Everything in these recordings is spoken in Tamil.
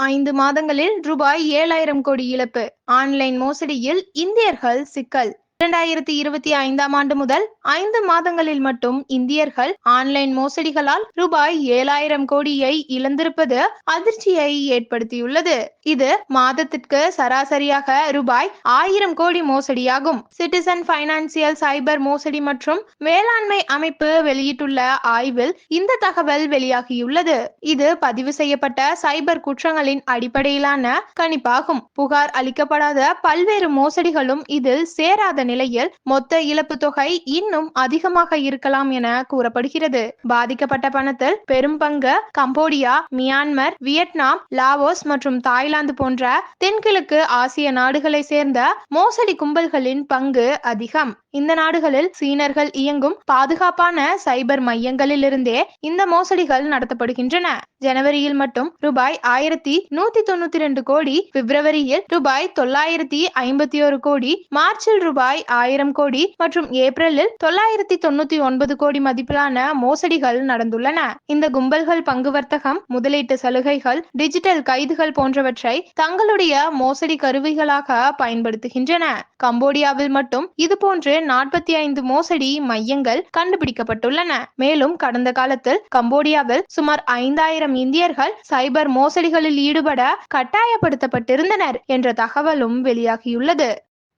5 மாதங்களில் ரூபாய் 7,000 கோடி இழப்பு. ஆன்லைன் மோசடியில் இந்தியர்கள் சிக்கல். 2025ஆம் ஆண்டு முதல் 5 மாதங்களில் மட்டும் இந்தியர்கள் ஆன்லைன் மோசடிகளால் ரூபாய் 7,000 கோடியை இழந்திருப்பது அதிர்ச்சியை ஏற்படுத்தியுள்ளது. இது மாதத்திற்கு சராசரியாக ரூபாய் 1,000 கோடி மோசடியாகும். சிட்டிசன் பைனான்சியல் சைபர் மோசடி மற்றும் வேளாண்மை அமைப்பு வெளியிட்டுள்ள ஆய்வில் இந்த தகவல் வெளியாகியுள்ளது. இது பதிவு செய்யப்பட்ட சைபர் குற்றங்களின் அடிப்படையிலான கணிப்பாகும். புகார் அளிக்கப்படாத பல்வேறு மோசடிகளும் இதில் சேராத நிலையில் மொத்த இழப்பு தொகை இன்னும் அதிகமாக இருக்கலாம் என கூறப்படுகிறது. பாதிக்கப்பட்ட பணத்தில் பெரும் பங்கு கம்போடியா, மியான்மர், வியட்நாம், லாவோஸ் மற்றும் தாய்லாந்து போன்ற தென்கிழக்கு ஆசிய நாடுகளை சேர்ந்த மோசடி கும்பல்களின் பங்கு அதிகம். இந்த நாடுகளில் சீனர்கள் இயங்கும் பாதுகாப்பான சைபர் மையங்களில் இருந்தே இந்த மோசடிகள் நடத்தப்படுகின்றன. ஜனவரியில் மட்டும் ரூபாய் 1,192 கோடி, பிப்ரவரியில் ரூபாய் 951 கோடி, மார்ச்சில் ரூபாய் 1,000 கோடி மற்றும் ஏப்ரலில் 999 கோடி மதிப்பிலான மோசடிகள் நடந்துள்ளன. இந்த கும்பல்கள் பங்கு வர்த்தகம், முதலீட்டு சலுகைகள், டிஜிட்டல் கைதுகள் போன்றவற்றை தங்களுடைய மோசடி கருவிகளாக பயன்படுத்துகின்றன. கம்போடியாவில் மட்டும் இதுபோன்று 45 மோசடி மையங்கள் கண்டுபிடிக்கப்பட்டுள்ளன. மேலும் கடந்த காலத்தில் கம்போடியாவில் சுமார் 5,000 இந்தியர்கள் சைபர் மோசடிகளில் ஈடுபட கட்டாயப்படுத்தப்பட்டிருந்தனர் என்ற தகவலும் வெளியாகியுள்ளது.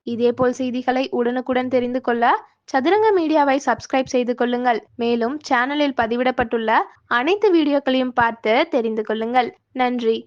இதேபோல் செய்திகளை உடனுக்குடன் தெரிந்து கொள்ள சதுரங்க மீடியாவை சப்ஸ்கிரைப் செய்து கொள்ளுங்கள். மேலும் சேனலில் பதிவிடப்பட்டுள்ள அனைத்து வீடியோக்களையும் பார்த்து தெரிந்து கொள்ளுங்கள். நன்றி.